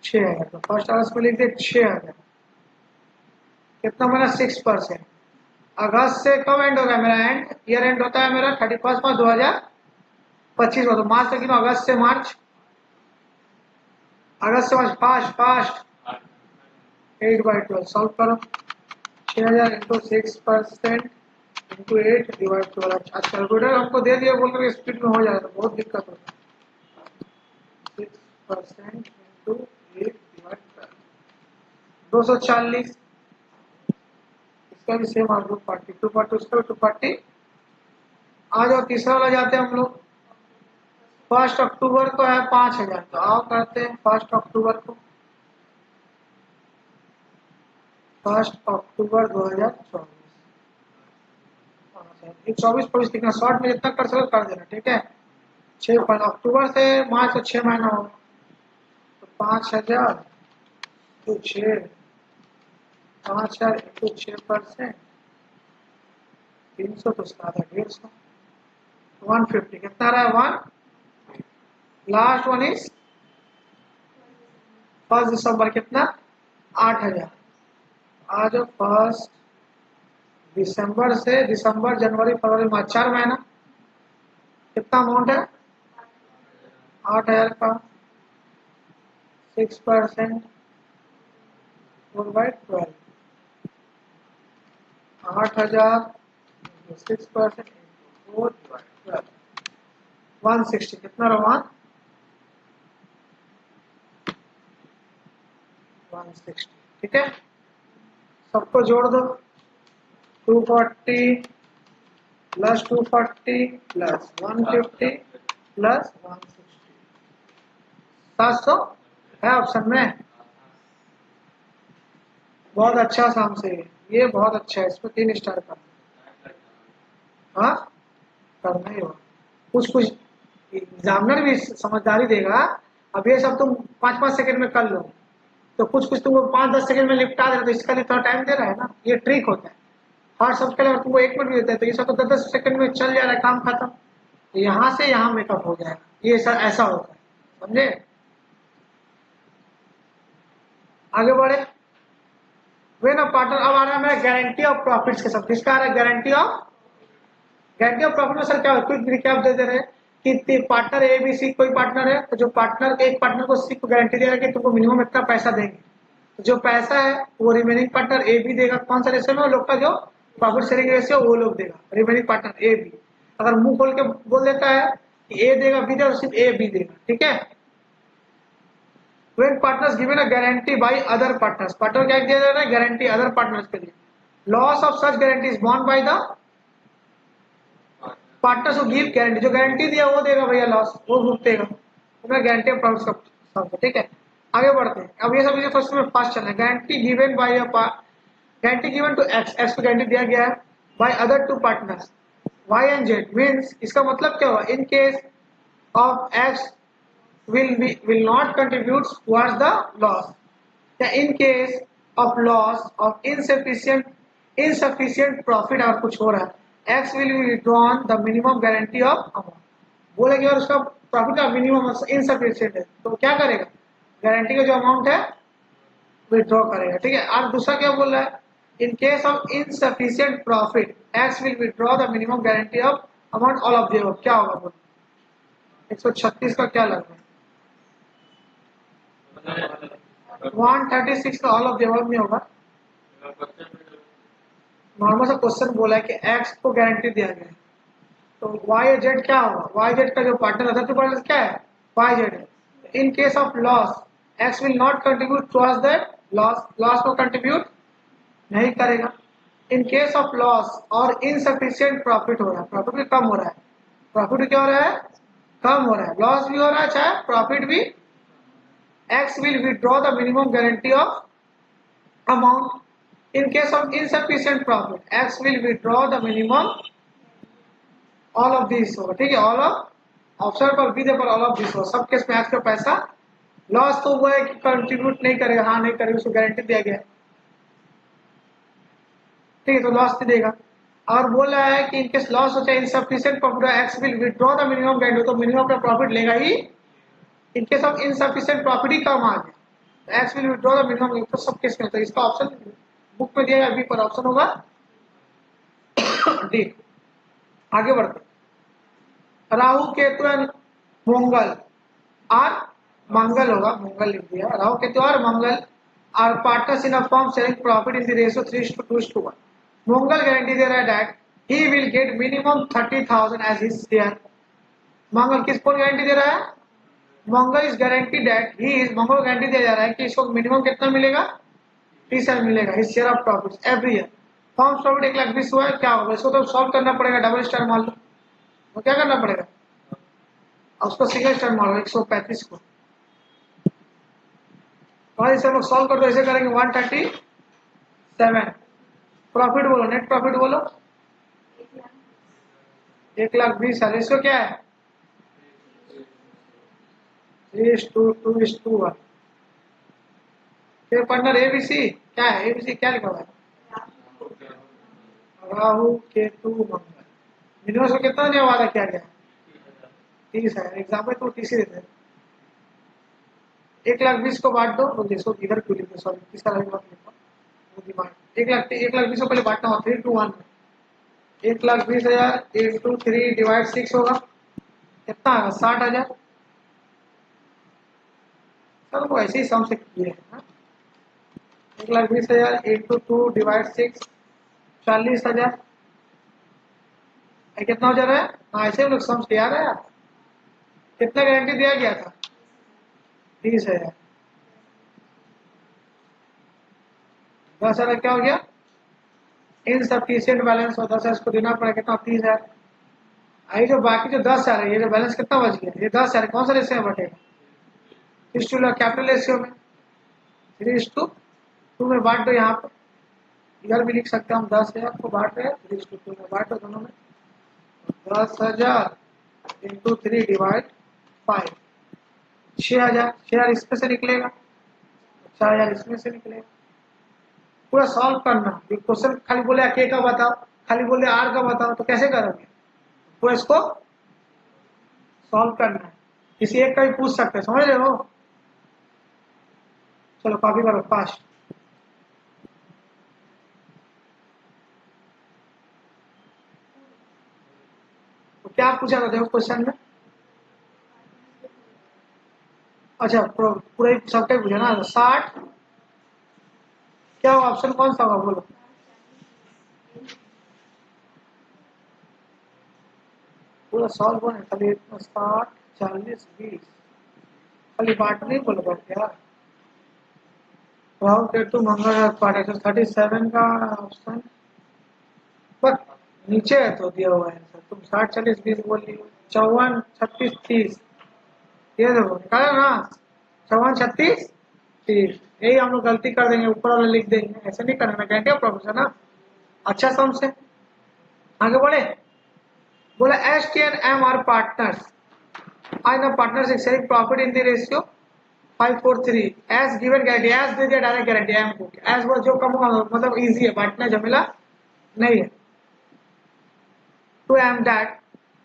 6000 तो 1 अगस्त में लिख दे 6000 कितना मेरा 6% अगस्त से कब एंड होगा मेरा एंड ईयर एंड होता है मेरा 31 मार्च 2025 तो मार्च तक अगस्त से मार्च फास्ट 8/12 सॉल्व करो 6000 इंटू 6% इंटू 8 डिवाइड 12 अच्छा कैलकुलेटर हमको दे दिया बोल कर स्पीड में हो जाएगा बहुत दिक्कत होता है 6% इंटू 8 डिवाइड 12 240 इसका भी सेम और 240 उसका भी 240 आ जाओ तीसरा वाला जाते हैं हम लोग 1 अक्टूबर को है 5000 तो आओ करते हैं 1 अक्टूबर को 1 अक्टूबर 2024 24 लिखना शॉर्ट में जितना कर सको कर देना ठीक है 6 अक्टूबर से मार्च तो 6 महीना होगा तो 5000 तो 6 5000 इंटू 6% 300 तो उसका आधा 150 150 कितना रहा है 1 लास्ट वन इज 1 दिसंबर कितना 8000 आज 1 दिसंबर से दिसंबर जनवरी फरवरी मार्च 4 महीना कितना अमाउंट है 8000 का 6% 4/12 8000 6% 4/12 160 कितना रहा 160 ठीक है सबको जोड़ दो 240 प्लस 240 प्लस 150 प्लस 160 700 है ऑप्शन में बहुत अच्छा शाम से ये बहुत अच्छा है इसमें 3 स्टार का हाँ करना ही होगा कुछ एग्जामिनर भी समझदारी देगा अब ये सब तुम 5-5 सेकंड में कर लो तो कुछ तुमको 5-10 सेकंड में निपटा दे रहा तो इसका लिए थोड़ा टाइम दे रहा है ना ये ट्रिक होता है हर सब के लिए तुमको 1 मिनट भी देता है तो ये सब तो 10-10 सेकंड में चल जा रहा है काम खत्म तो यहाँ से यहाँ मेकअप हो जाएगा, ये सर ऐसा होता है, समझे। आगे बढ़े, वे ना पार्टनर। अब आ रहा है मेरा गारंटी ऑफ प्रॉफिट्स के साथ। किसका आ रहा है? गारंटी ऑफ प्रॉफिट में सर क्या क्विक रिकैप दे दे रहे हैं कि पार्टनर ए बी सी कोई पार्टनर है, तो जो पार्टनर एक पार्टनर को सी को गारंटी दे रहा है कि तुमको मिनिमम इतना पैसा देंगे, तो जो पैसा है वो रिमेनिंग पार्टनर ए बी देगा। कौन सा रेशियो में? वो लोग का जो प्रॉफिट शेयरिंग रेशियो वो लोग देगा, रिमेनिंग पार्टनर ए बी। अगर मुंह खोल के बोल देता है कि ए देगा बी देगा, तो सिर्फ ए बी देगा, ठीक है। When partners given a guarantee by other partners, partner क्या दिया जा रहा है? गारंटी अदर पार्टनर्स के लिए। Loss of such guarantee is born by the partners who give guarantee. जो गारंटी दिया वो देगा भैया, लॉस वो भुगतेगा। तो मैं गारंटी ऑफ प्रॉफिट सब, ठीक है। आगे बढ़ते हैं। अब ये सब चीजें फर्स्ट में फास्ट चलना है। Guarantee given by a guarantee given to X, X को गारंटी दिया गया है by other two partners Y and Z. Means इसका मतलब क्या हुआ? In case of X will not contribute towards the loss. In case of loss of insufficient profit और कुछ हो रहा है, X will be withdrawn the minimum guarantee of amount। बोलेंगे और उसका प्रॉफिट का मिनिमम इनसफिशियंट है, तो क्या करेगा? गारंटी का जो अमाउंट है विथड्रॉ करेगा, ठीक है। और दूसरा क्या बोल रहा है? इन case of insufficient profit X will withdraw the minimum guarantee of amount all of the above। क्या होगा बोलो? 136 का क्या लग रहा है? 136 का ऑल ऑफ द अबव में होगा। नॉर्मल सा क्वेश्चन बोला है कि एक्स को गारंटी दिया गया है, तो वाई जेड क्या होगा? वाई जेड का जो पार्टनर अदर टू पार्टनर क्या है? वाई जेड है। इन case of loss x will not contribute towards that loss, loss को कंट्रीब्यूट नहीं करेगा। इन केस ऑफ लॉस और इनसफिशिएंट प्रॉफिट हो रहा है, प्रॉफिट भी कम हो रहा है, प्रॉफिट क्या हो रहा है? कम हो रहा है, लॉस भी हो रहा है, चाहे प्रॉफिट भी, X will withdraw the minimum guarantee of amount। In case of insufficient profit, X will withdraw the minimum all of these होगा, ठीक है। all of ऑप्शन पर बी दे पर all of this होगा। सब केस में X का पैसा लॉस तो हुआ है कि कंट्रीब्यूट नहीं करेगा, हाँ नहीं करेगा, उसको गारंटी दिया गया है, ठीक है, तो लॉस नहीं देगा। और बोल रहा है कि इनकेस लॉस हो चाहे insufficient profit, X will withdraw the minimum guarantee, तो मिनिमम का प्रॉफिट लेगा ही। In case of insufficient profit ही कम आ गया, X will withdraw the minimum, तो सब केस में होता है। इसका ऑप्शन बुक में दिया गया, बी पर ऑप्शन होगा डी। आगे बढ़ते, राहु केतु एंड मंगल और मंगल होगा, मंगल लिख दिया, राहु केतु और Mangal are partners in a firm sharing profit in the ratio 3:2:1। Mangal guarantee दे रहा है that he will get minimum 30,000 as his share. Mangal किसको गारंटी दे रहा है? Mangal is guarantee that he is, Mangal guarantee दिया जा रहा है कि इसको मिनिमम कितना मिलेगा? 30,000 मिलेगा, his share of profit every year. Firm profit 1,20,000 हुआ है, क्या होगा? इसको तो सॉल्व करना पड़ेगा, डबल स्टार मान लो, तो क्या करना पड़ेगा? और उसको सिंगल स्टार मान लो 135 को, तो इसे हम लोग सॉल्व कर दो, ऐसे करेंगे 137। प्रॉफिट बोलो, नेट प्रॉफिट बोलो 1,20,000। इसको क्या है? 3:2:1। फिर पार्टनर एबीसी क्या है? एबीसी क्या लिखा हुआ है? राहु केतु मंगल। मिनिमम को कितना दिया वादा किया गया? 30,000। एग्जाम में तो 30 देते हैं। 1,20,000 को बांट दो, तो देखो इधर क्यों लिखो, सॉरी 30 का लगेगा, 1,20,000 को पहले बांटना होगा 3:1 में। 1,20,000 into 3/6 होगा, कितना आएगा? 60,000। सर वो ऐसे ही सम से किए हैं। 1,20,000 into 2/6 40,000। कितना हो जा रहा है? हाँ ऐसे लोग सम से याद है यार। कितना गारंटी दिया गया था? 30,000। 10,000 क्या हो गया? इनसफिशिएंट बैलेंस हो 10,000 इसको देना पड़ेगा, कितना? 30,000। आई जो बाकी जो 10,000 है, ये जो बैलेंस कितना बच गया? ये 10,000 कौन सा रेशियो में बटेगा? कैपिटल रेशियो में 3:2 में बांट दो। यहाँ पर इधर भी लिख सकते हैं हम, 10,000 को बांट रहे हैं 3:2 में, बांट दो दोनों में। 10,000 into 3/5 6,000। 6,000 इसमें से निकलेगा, 4,000 इसमें से निकलेगा। पूरा सॉल्व करना, क्वेश्चन खाली बोले के का बताओ, खाली बोले आर का बताओ, तो कैसे करोगे? पूरा इसको सॉल्व करना है, किसी एक का भी पूछ सकते हैं, समझ रहे हो। चलो कॉपी करो फास्ट। तो क्या पूछा था देखो क्वेश्चन में। अच्छा पूरा सबका पूछा ना। 60 क्या ऑप्शन कौन सा होगा बोलो। पूरा सॉल्व कौन है, खाली 60 40 20 खाली बांट नहीं बोलो बट यार। राहु केतु मंगल पार्ट 37 का ऑप्शन बस नीचे है तो दिया हुआ है सर। तुम 60 40 20 बोल रही हो। 54 36 30 ये देखो निकाला ना। 54 36 30 यही हम लोग गलती कर देंगे, ऊपर वाला लिख देंगे, ऐसे नहीं करना। क्या क्या प्रोफेसर ना। अच्छा सम से आगे बढ़े। बोला S T and M are partners I the partners sharing profit in the ratio 5-4-3 S given guarantee. S दे दिया डायरेक्ट गारंटी एम को। एस वो जो कम होगा मतलब इजी है, बांटना झमेला नहीं है। To M that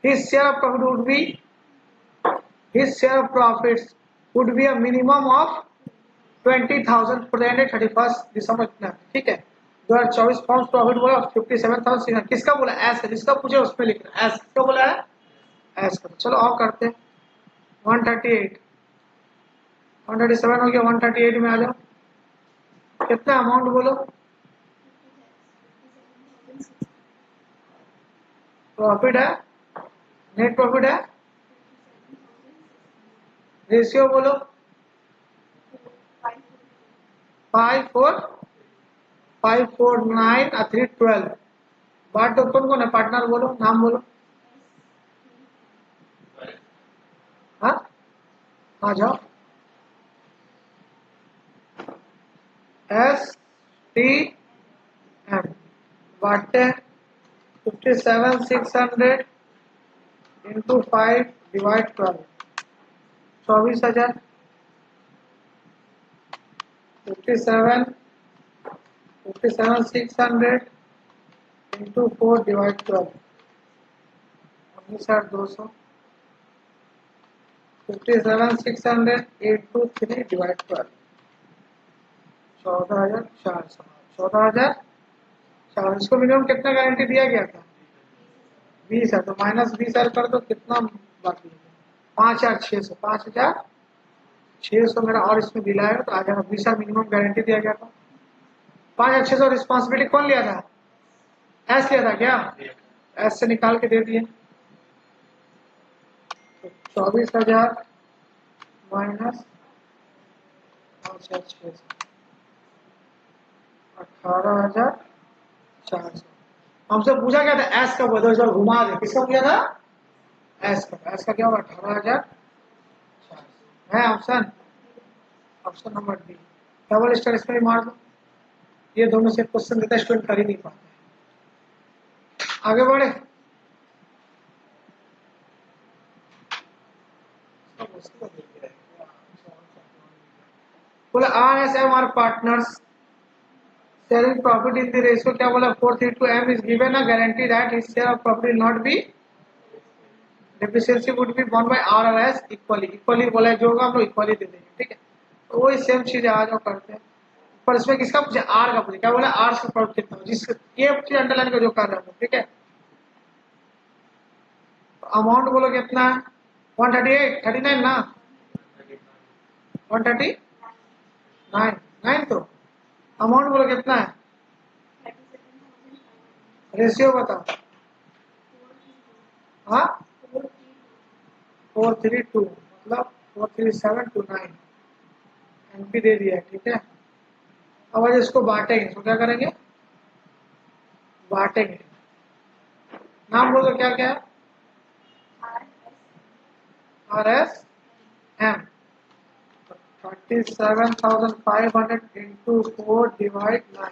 his share of profit would be his share of profits would be a minimum of 20,000 for the end 31st दिसंबर। ठीक है 2024 फॉर्म्स प्रॉफिट बोला 57,000। किसका बोला एस है, जिसका पूछे उसमें लिखना एस। किसका बोला है एस का। चलो और करते हैं। 138 137 हो गया, 138 में आ जाओ। कितना अमाउंट बोलो। प्रॉफिट है, नेट प्रॉफिट है, रेशियो बोलो 5,4,5,4,9 और 3,12। बात तो कौन है पार्टनर बोलो, नाम बोलो। हाँ आ जाओ। एस टी एम बांटते हैं 57,600 into 5 divide 12 24,000। 57,600 into 4 divide 12 19,200। 57,600 into 3 divide 12 14,400। 14,400। इसको मिनिमम कितना गारंटी दिया गया था 20 है, तो -20,000 कर दो। कितना बाकी है 5,600। 5,600 मेरा और इसमें दिला है तो आ जाएगा। 20,000 मिनिमम गारंटी दिया गया था। 5,600 रिस्पॉन्सिबिलिटी कौन लिया था एस लिया था क्या। एस से निकाल के दे दिए। तो 24,000 माइनस 5,600 18,400। हमसे पूछा क्या था एस का बदल जो घुमा दे। किसका पूछा था एस का। एस का क्या होगा 18,400 है option. Option number D double star इसमें ही मार दो। ये दोनों से क्वेश्चन देता स्टूडेंट कर ही नहीं पाते। आगे बढ़े। बोला R S M are partners sharing profit in the ratio क्या बोला 4:3 M is given a guarantee that his share of profit will not be deficiency would be borne by R और एस इक्वली। इक्वली बोला जो होगा हम लोग equally दे देंगे। ठीक है तो वही सेम चीज आ जाओ करते हैं। पर इसमें किसका पूछा आर का पूछा। क्या बोला आर का प्रॉफिट कितना जिस ये चीज अंडरलाइन का जो कर रहे हो। ठीक है अमाउंट बोलो कितना है 138 39 ना 139 9 तो अमाउंट बोलो कितना है रेशियो बताओ। हाँ 432 मतलब 43729 एमपी दे दिया। ठीक है अब आज इसको बांटेंगे तो क्या करेंगे बांटेंगे। नाम बोलो क्या क्या है R S M 37,500 into 4 divide 9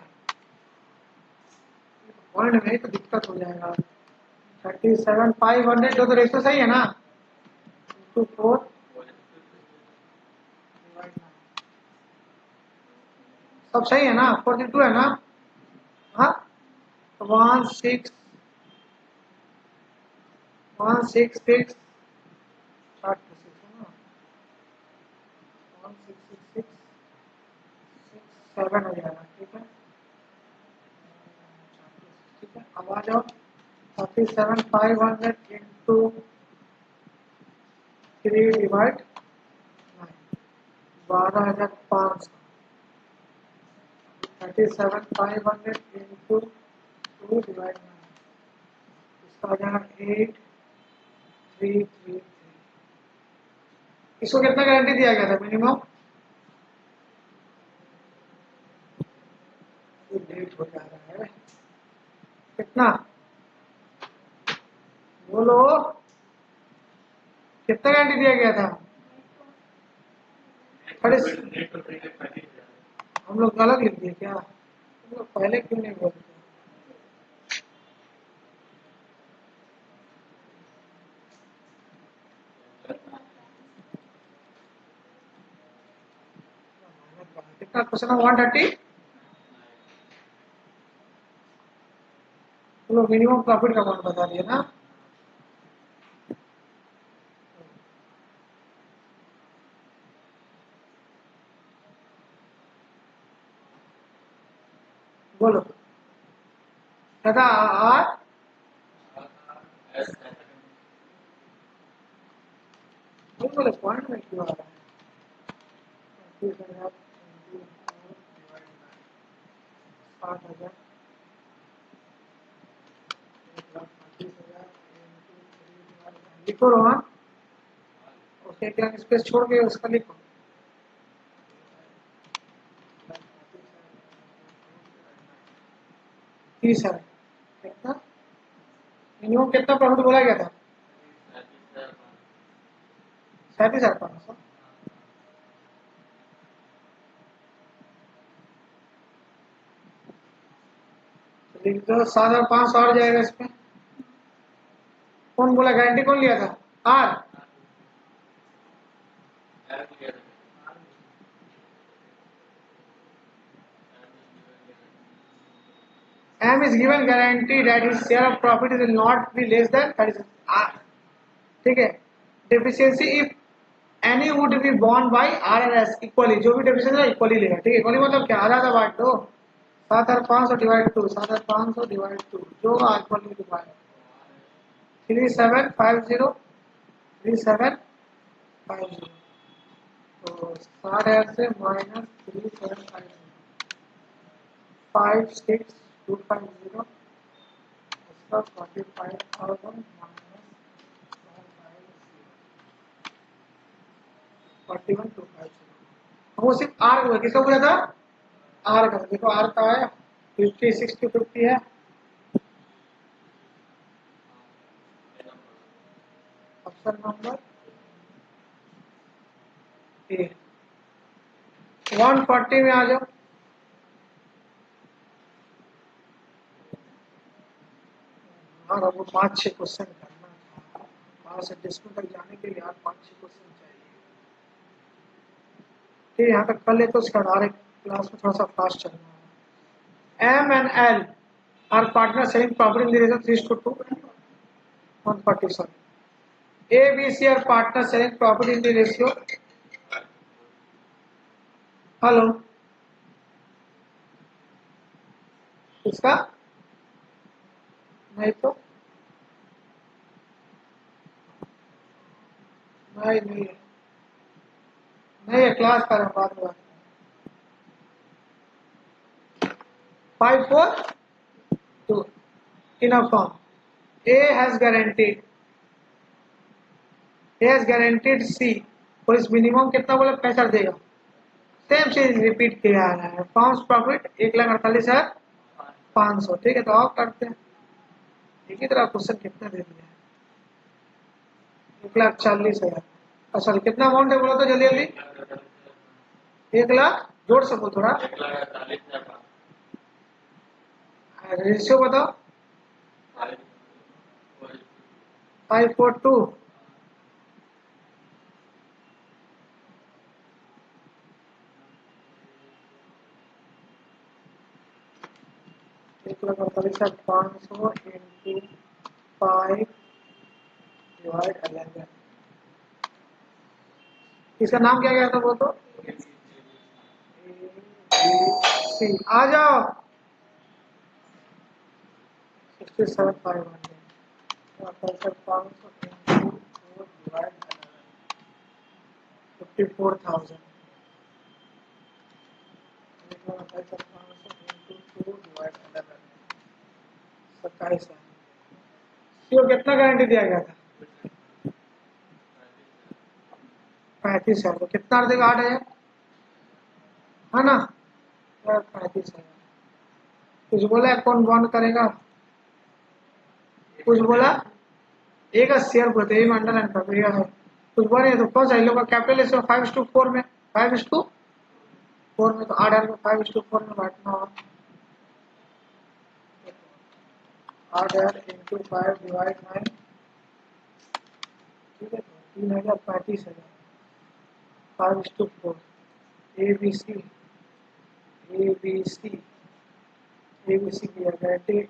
point में तो दिक्कत हो जाएगा। 37,500 जो तो रेशो सही है ना इंटू 4 डिवाइड 9 सब सही है ना 42 है ना। हाँ 166 7 हो जाएगा, ठीक है। ठीक है, अब आ जाओ 37,500 इंटू 3 डिवाइड 12,500, 37,500 इंटू 2 डिवाइड 9, इसका आ जाएगा 8,333। इसको कितना गारंटी दिया गया था मिनिमम? लेट हो जा रहा है, कितना बोलो, कितना गारंटी दिया गया था? अरे हम लोग गलत लिख दिए क्या? हम लोग पहले क्यों नहीं बोलते? कितना क्वेश्चन है? 130। चलो मिनिमम प्रॉफिट का अमाउंट बता दिया ना। बोलो दादा आर बोले पॉइंट में क्यों आ रहा है? 30,000 60,000 लिखो रोहन, उसके एक लाइन स्पेस छोड़ के उसका लिखो। 30 है, कितना मिनिमम कितना प्रॉफिट बोला गया था? 37,500। लिख दो 7,500 आ जाएगा इसमें। कौन बोला गारंटी कौन लिया था? R M is given guarantee that his share of profit will not be less than 36 R, ठीक है। Deficiency if any would be borne by R and S equally, जो भी डेफिशिएंसी है इक्वली लेगा, ठीक है। इक्वली मतलब क्या? आधा आधा बांट दो, 7,500 डिवाइड 2, 7,500 डिवाइड 2 जो इक्वली डिवाइड 3750, 3750, तो 60,000 से माइनस 3750, 56,250, इसका 45,000 माइनस 41,250। वो सिर्फ आर को किसका पूछा था? आर का। देखो आर का है 50, 60, 50 है। Option number A. 140 में आ जाओ। हाँ वो 5-6 क्वेश्चन करना था, वहां से डिस्कूल तक जाने के लिए यार 5-6 क्वेश्चन चाहिए। ठीक है, यहाँ तक कर ले तो उसका डायरेक्ट क्लास में थोड़ा सा फास्ट चलना है। M and L are partner selling property in the ratio 3:2, 140 sorry. A B C are partner selling property in the ratio, hello इसका नहीं तो नहीं है, नहीं है, क्लास कर रहा हूँ बाद में। 5-4-2 in a form. A has guaranteed C और इस मिनिमम कितना बोला पैसा देगा? सेम चीज रिपीट किया आ रहा है। फॉर्म्स प्रॉफिट 1,48,500, ठीक है। तो आप करते हैं एक ही तरह क्वेश्चन कितना दे दिया है? 1,40,000। सॉरी कितना अमाउंट है बोला तो जल्दी जल्दी? 1,00,000 जोड़ सको थोड़ा, रेशियो बताओ। 5-4-2, 1,48,500 इंटू 5 डिवाइड 11। इसका नाम क्या गया था वो तो? सी आ जाओ 67,500 54,000 27,000 कितना गारंटी दिया गया था 35,000 तो कितना देगा 8,000 है ना 35,000 कुछ बोला कौन बॉन्ड करेगा कुछ बोला एक शेयर प्रति अंडरलाइन कर दिया है कुछ बोले तो कौन सा इन लोग का कैपिटल इसमें 5:4 में 5:4 में तो 8,000 को 5:4 में बांटना होगा 8,000 इंटू 5 डिवाइड 9 ठीक है 3,000 35,000 5:4 ABC की guarantee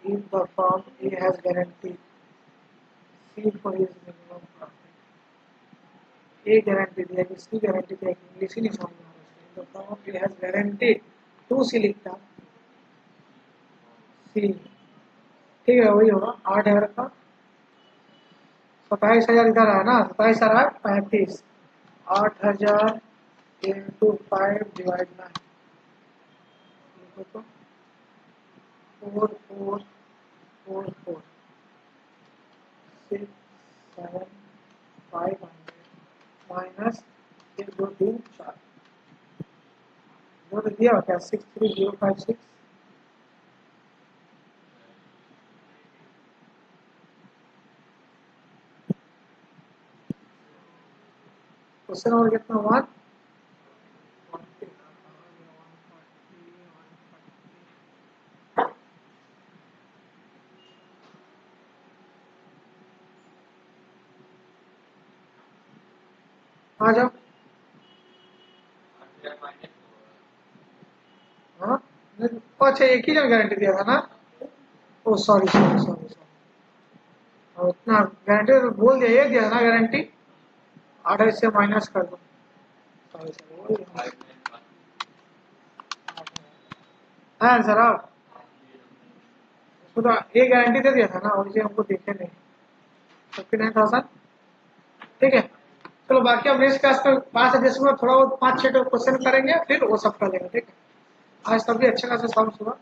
if the firm A has guaranteed C for his minimum profit A guarantee दिया कि C guarantee दिया कि इंग्लिश ही नहीं समझ में आ रहा the firm A has guaranteed 2C लिखता C ठीक है वही होगा 8,000 का 27,000 इधर है ना 27,000 35 8,000 इंटू 5 डिवाइड 9 तो 4,444 6 7 500 माइनस 1 2 3 4 जो दिया क्या 63056 क्वेश्चन नंबर कितना 1 आ जाओ हाँ अच्छा एक ही जन गारंटी दिया था ना ओ सॉरी इतना गारंटी तो बोल दिया ये दिया ना गारंटी 8 से माइनस कर दो सॉरी हाँ सर आप उसको तो ये गारंटी दे दिया था ना और ये हमको देखे नहीं 59,000 ठीक है चलो बाकी अब नेक्स्ट क्लास में 5 थोड़ा बहुत 5-6 क्वेश्चन करेंगे फिर वो सब कर लेंगे ठीक है आज तब भी अच्छा खासा सॉल्व हुआ